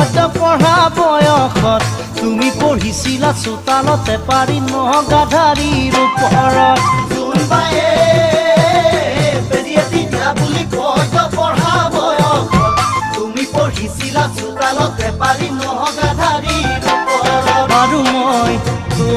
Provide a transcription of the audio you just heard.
তই পঢ়া বয়সত তুমি পঢ়িছিলা চোতালতে পাৰি নগাধাৰীৰ ওপৰত জোনবায়ে বেজিয়াতি দিয়া বুলি কয় তই পঢ়া বয়সত তুমি পঢ়িছিলা চোতালতে পাৰি নগাধাৰীৰ ওপৰত আৰু মই